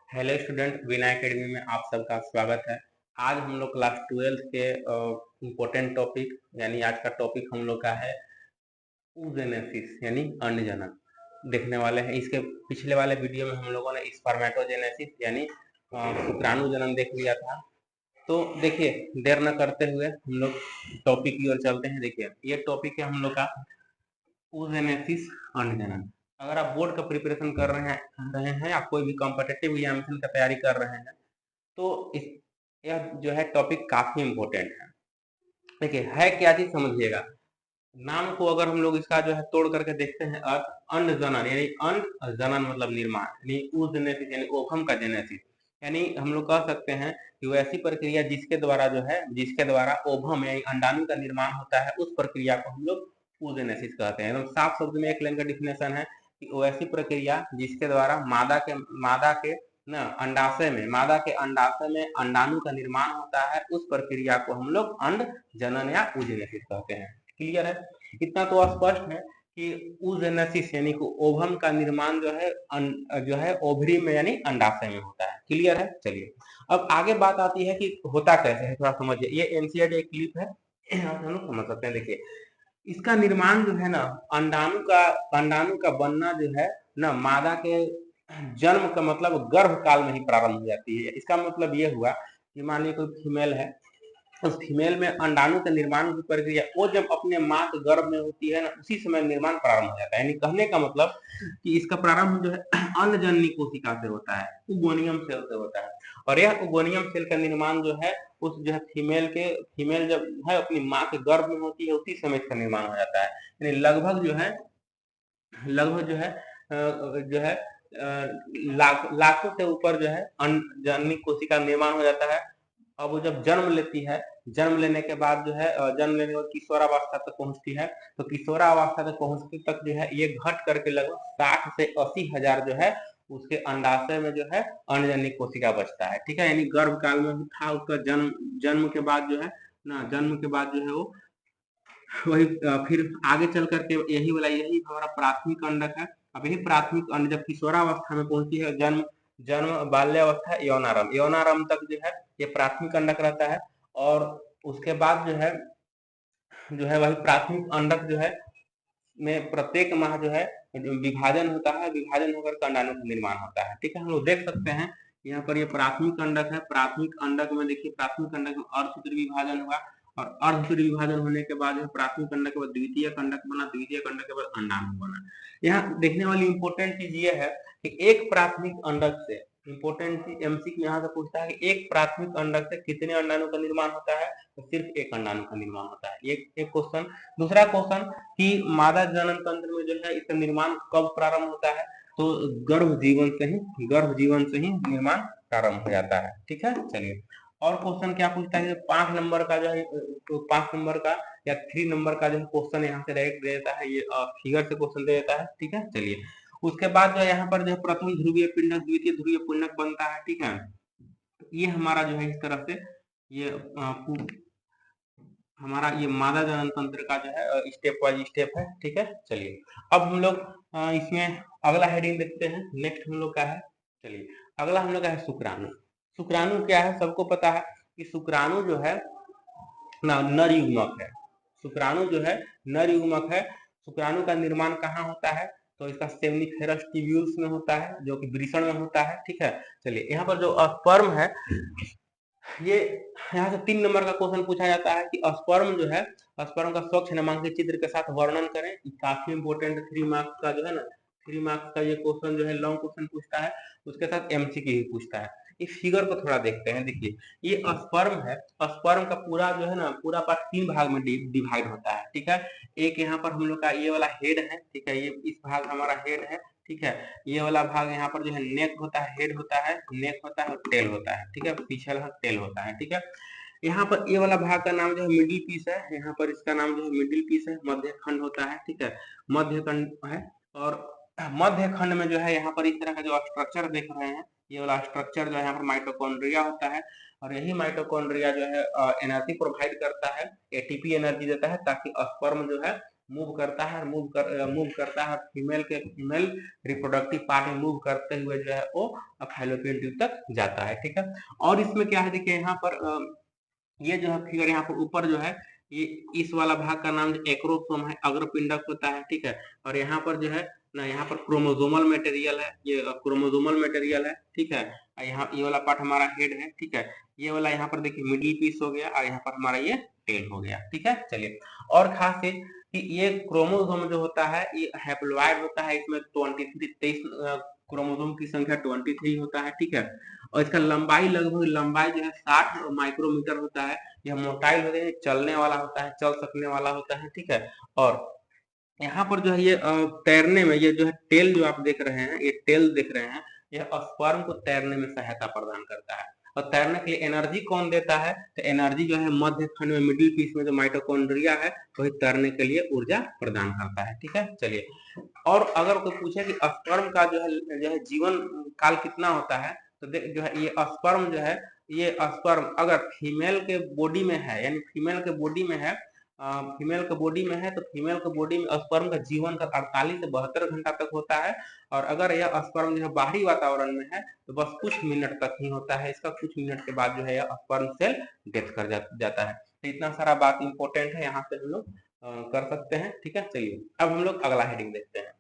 Hello student, विना academy में आप सबका स्वागत है। आज हम लोग क्लास 12 के इम्पोर्टेंट टॉपिक यानी आज का टॉपिक हम लोग का है oogenesis यानी अंड जनन देखने वाले हैं। इसके पिछले वाले वीडियो में हम लोगों ने स्पर्मेटोजेनेसिस यानी शुक्राणु जनन देख लिया था। तो देखिए, देर न करते हुए हम लोग टॉपिक की ओर चलते हैं। देखिए, ये टॉपिक है हम लोग का oogenesis अंड जनन। अगर आप बोर्ड का प्रिपरेशन कर रहे हैं या कोई भी कॉम्पिटिटिव एग्जामिनेशन का तैयारी कर रहे हैं तो इस यह जो है टॉपिक काफी इम्पोर्टेंट है। देखिए, है क्या चीज समझिएगा। नाम को अगर हम लोग इसका जो है तोड़ करके देखते हैं, अर्थ अंड जनन यानी अंड और जनन मतलब निर्माण यानी oogenesis यानी ओवम का जेनेसिस। यानी हम लोग कह सकते हैं कि वैसी प्रक्रिया जिसके द्वारा ओवम यानी अंडाणु का निर्माण होता है, उस प्रक्रिया को हम लोग oogenesis कहते हैं। एकदम साफ शब्द में एक लाइन का डिफिनेशन है कि वैसी प्रक्रिया जिसके द्वारा मादा के अंडाशय में अंडाणु का निर्माण होता है, उस प्रक्रिया को हम लोग अंड जनन या oogenesis कहते हैं। क्लियर है? इतना तो स्पष्ट है कि oogenesis यानी कि ओवम का निर्माण जो है ओवरी में यानी अंडाशय में होता है। क्लियर है? चलिए, अब आगे बात आती है कि होता कैसे है, थोड़ा समझिए। ये एनसीईआरटी एक क्लिप है, यहाँ से हम लोग समझ सकते हैं। देखिए, इसका निर्माण जो है ना, अंडाणु का बनना जो है ना, मादा के जन्म का मतलब गर्भ काल में ही प्रारंभ हो जाती है। इसका मतलब ये हुआ कि मान लीजिए कोई फीमेल है, उस फीमेल में अंडाणु के निर्माण की प्रक्रिया वो जब अपने माँ के गर्भ में होती है ना, उसी समय निर्माण प्रारंभ हो जाता है। यानी कहने का मतलब कि इसका प्रारंभ जो है अन्नजननी कोशिका से होता है, उगोनियम सेल से होता है। और यह उगोनियम सेल का निर्माण जो है उस जो है फीमेल जब है अपनी माँ के गर्भ में होती है, उसी समय इसका निर्माण हो जाता है। यानी लगभग जो है लाखों से ऊपर जो है जननी कोशिका निर्माण हो जाता है। अब वो जब जन्म लेती है, जन्म लेने के बाद जो है जन्म लेने के बाद किशोरावस्था तक पहुंचती है। तो किशोरावस्था तक पहुंचते तक जो है ये घट करके लगभग 60 से 80 हजार जो है उसके अंडाशय में जो है अंडजननी कोशिका बचता है। ठीक है, यानी गर्भ काल में भी था उसका जन्म। जन्म के बाद जो है ना, जन्म के बाद जो है वो वही फिर आगे चल करके यही हमारा प्राथमिक अंडक है। अब यही प्राथमिक अंड जब किशोरावस्था में पहुंचती है, जन्म जन्म बाल्यावस्था यौनारंभ तक जो है ये प्राथमिक अंडक रहता है। और उसके बाद जो है वही प्राथमिक अंडक जो है में प्रत्येक माह जो है विभाजन होता है। विभाजन होकर अंडाणु का निर्माण होता है। ठीक है, हम लोग देख सकते हैं यहाँ पर ये प्राथमिक अंडक है। प्राथमिक अंडक में देखिए, प्राथमिक अंडक में अर्धसूत्री विभाजन हुआ और अर्धसूत्री विभाजन होने के बाद प्राथमिक अंडक के बाद द्वितीय अंडक बना, द्वितीय अंडक के बाद अंडाणु बना। यहाँ देखने वाली इंपॉर्टेंट चीज ये है कि एक प्राथमिक अंडक से इंपॉर्टेंट चीज एमसीक्यू यहाँ से पूछता है कि एक प्राथमिक अंडक से कितने अंडाणु का निर्माण होता है, तो सिर्फ एक अंडाणु का निर्माण होता है। एक क्वेश्चन। दूसरा क्वेश्चन कि मादा जनन तंत्र में जो है इसका निर्माण कब प्रारंभ होता है, तो गर्भ जीवन से ही निर्माण प्रारंभ हो जाता है। ठीक है, चलिए और क्वेश्चन क्या पूछता है, 5 नंबर का जो है, तो 5 नंबर का या 3 नंबर का जो है क्वेश्चन यहाँ से डायरेक्ट दे देता है, ये फिगर से क्वेश्चन दे देता है। ठीक है, चलिए उसके बाद जो यहाँ पर जो है प्रथम ध्रुवीय पिंडक द्वितीय ध्रुवीय पिंडक बनता है। ठीक है, ये हमारा जो है इस तरह से ये हमारा ये मादा जनन तंत्र का जो है स्टेप वाइज स्टेप है। ठीक है, चलिए अब हम लोग इसमें अगला हेडिंग देखते हैं। नेक्स्ट हम लोग का है, चलिए अगला हम लोग का है शुक्राणु। शुक्राणु क्या है, सबको पता है कि शुक्राणु जो है ना नर युग्मक है। शुक्राणु जो है नर युग्मक है। शुक्राणु का निर्माण कहाँ होता है, तो इसका सेमिनिफेरस ट्यूब्यूल्स में होता है, जो कि वृषण में होता है। ठीक है, चलिए यहाँ पर जो स्पर्म है, ये यहाँ से 3 नंबर का क्वेश्चन पूछा जाता है कि स्पर्म जो है, स्पर्म का स्वच्छ नामांकित चित्र के साथ वर्णन करें। काफी इंपोर्टेंट 3 मार्क्स का जो है ना, 3 मार्क्स का ये क्वेश्चन जो है लॉन्ग क्वेश्चन पूछता है, उसके साथ एमसीक्यू भी पूछता है। इस फिगर को थोड़ा देखते हैं। देखिए, ये स्पर्म है। स्पर्म का पूरा जो है ना, पूरा पार्ट 3 भाग में डिवाइड होता है। ठीक है, एक यहाँ पर हम लोग का ये वाला हेड है। ठीक है, ये इस भाग हमारा हेड है। ठीक है, ये वाला भाग यहाँ पर जो है नेक होता है, हेड होता है, नेक होता है और टेल होता है। ठीक है, पिछला भाग टेल होता है। ठीक है, यहाँ पर ये वाला भाग का नाम जो है मिडिल पीस है। यहाँ पर इसका नाम जो है मिडिल पीस है, मध्य खंड होता है। ठीक है, मध्य खंड है। और मध्य खंड में जो है यहाँ पर इस तरह का जो स्ट्रक्चर देख रहे हैं, ये वाला स्ट्रक्चर जो है यहाँ पर माइटोकॉन्ड्रिया होता है। और यही माइटोकॉन्ड्रिया जो है एनर्जी प्रोवाइड करता है, एटीपी एनर्जी देता है, ताकि स्पर्म जो है मूव करता है और मूव करता है, फीमेल रिप्रोडक्टिव पार्ट में मूव करते हुए जो है वो फैलोपियन ट्यूब तक जाता है, ठीक है। और इसमें क्या है, देखिए यहाँ पर ये जो है फिगर यहाँ पर ऊपर जो है, ये इस वाला भाग का नाम एक्रोसोम है, अग्रपिंडक होता है, ठीक है। और यहाँ पर जो है ना, यहाँ पर क्रोमोसोमल मटेरियल है, ये क्रोमोसोमल मटेरियल है, ठीक है। यहाँ ये वाला पार्ट हमारा हेड है, ठीक है। ये वाला यहाँ पर देखिए मिडिल पीस हो गया, और यहाँ पर हमारा ये टेल हो गया, ठीक है। चलिए, और खास है कि ये क्रोमोसोम जो होता है ये हैप्लॉइड होता है, इसमें 23 क्रोमोसोम की संख्या 23 होता है, ठीक है। और इसका लंबाई लंबाई जो है 60 माइक्रोमीटर होता है। यह मोटाइल होता है, चलने वाला होता है, चल सकने वाला होता है, ठीक है। और यहाँ पर जो है ये तैरने में, ये जो है टेल जो आप देख रहे हैं, ये टेल देख रहे हैं, यह स्पर्म को तैरने में सहायता प्रदान करता है। और तैरने के लिए एनर्जी कौन देता है, तो एनर्जी जो है मध्य खंड में मिडिल पीस में जो माइटोकॉन्ड्रिया है वही तैरने के लिए ऊर्जा प्रदान करता है, ठीक है। चलिए, और अगर कोई पूछे कि स्पर्म का जो है जीवन काल कितना होता है, तो जो है ये स्पर्म जो है, ये स्पर्म अगर फीमेल के बॉडी में है, यानी फीमेल के बॉडी में है, फीमेल के बॉडी में है, तो फीमेल के बॉडी में स्पर्म का जीवन का 48 से 72 घंटा तक होता है। और अगर यह स्पर्म जो है बाहरी वातावरण में है तो बस कुछ मिनट तक ही होता है, इसका कुछ मिनट के बाद जो है यह स्पर्म सेल डेथ कर जाता है। तो इतना सारा बात इंपॉर्टेंट है, यहाँ से हम लोग कर सकते हैं, ठीक है। चलिए, अब हम लोग अगला हेडिंग देखते हैं।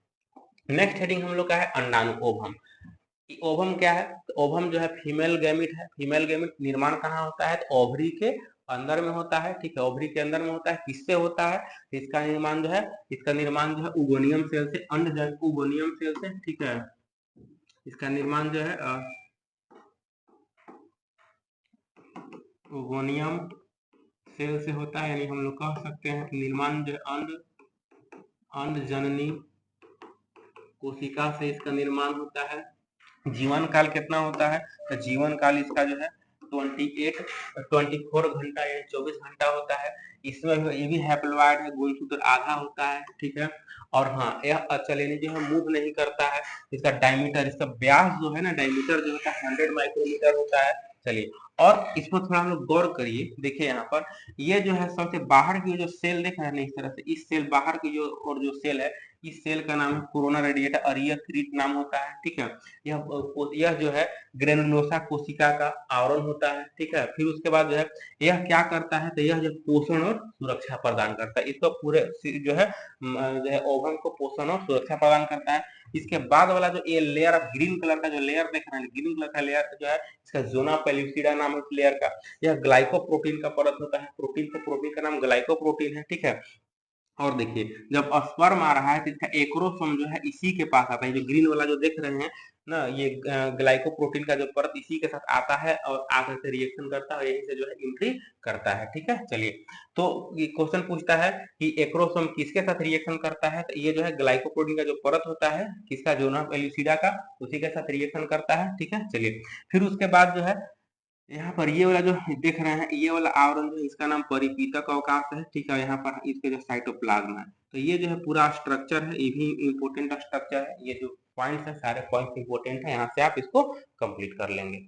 नेक्स्ट हेडिंग हम लोग का है अंडाणु ओवम। ओवम क्या है, तो ओवम जो है फीमेल गैमिट है। फीमेल गैमिट निर्माण कहाँ होता है, तो ओवरी के अंदर में होता है, ठीक है। ओवरी के अंदर में होता है, किससे होता है, इसका निर्माण जो है, उगोनियम सेल से, अंडजन उगोनियम सेल से, ठीक है। इसका निर्माण जो है उगोनियम सेल से होता है, यानी हम लोग कह सकते हैं निर्माण जो है अंडजननी कोशिका से इसका निर्माण होता है। जीवन काल कितना होता है, तो जीवन काल इसका जो है 24 घंटा या 24 घंटा होता है। इसमें ये भी हैप्लॉइड है, गुणसूत्र आधा होता है, ठीक है। और हाँ, यह चलेनी जो है मूव नहीं करता है। इसका डायमीटर, इसका व्यास जो है ना, डायमीटर जो होता है 100 माइक्रोमीटर होता है। चलिए, और इसमें थोड़ा हम लोग गौर करिए, देखिए यहाँ पर ये जो है सबसे बाहर की जो सेल देख रहे हैं इस तरह से, इस सेल बाहर की जो और जो सेल है, इस सेल का नाम है कोरोना रेडिएटा, और यह क्रीट नाम होता है, ठीक है। यह जो है ग्रेनुलोसा कोशिका का आवरण होता है, ठीक है। फिर उसके बाद जो है यह क्या करता है, तो यह जो पोषण और सुरक्षा प्रदान करता है, इसको पूरे जो है ओवम को पोषण और सुरक्षा प्रदान करता है। इसके बाद वाला जो ये लेयर, ग्रीन कलर का जो लेयर देख रहे हैं, ग्रीन कलर का लेयर जो है, इसका जोना पेल्यूसिडा नाम है इस लेयर का। यह ग्लाइकोप्रोटीन का परत होता है, प्रोटीन से प्रोटीन का नाम ग्लाइकोप्रोटीन है, ठीक है। और देखिए, जब स्पर्म आ रहा है तो इसका एक्रोसोम जो है इसी के पास आता है, जो ग्रीन वाला जो देख रहे हैं ना, ये ग्लाइकोप्रोटीन का जो परत इसी के साथ आता है और आकर के रिएक्शन करता है, यही से जो है एंट्री करता है, ठीक है। चलिए, तो ये क्वेश्चन पूछता है कि एक्रोसोम किसके साथ रिएक्शन करता है, तो ये जो है ग्लाइकोप्रोटीन का जो परत होता है, किसका, जोना पेल्यूसिडा का, उसी के साथ रिएक्शन करता है, ठीक है। चलिए, फिर उसके बाद जो है यहाँ पर ये वाला जो देख रहे हैं, ये वाला आवरण जो है इसका नाम परिपीतक अवकाश है, ठीक है। यहाँ पर इसके जो साइटोप्लाज्म है, तो ये जो है पूरा स्ट्रक्चर है, ये भी इम्पोर्टेंट स्ट्रक्चर है। ये जो पॉइंट्स है सारे पॉइंट्स इम्पोर्टेंट है, यहाँ से आप इसको कंप्लीट कर लेंगे।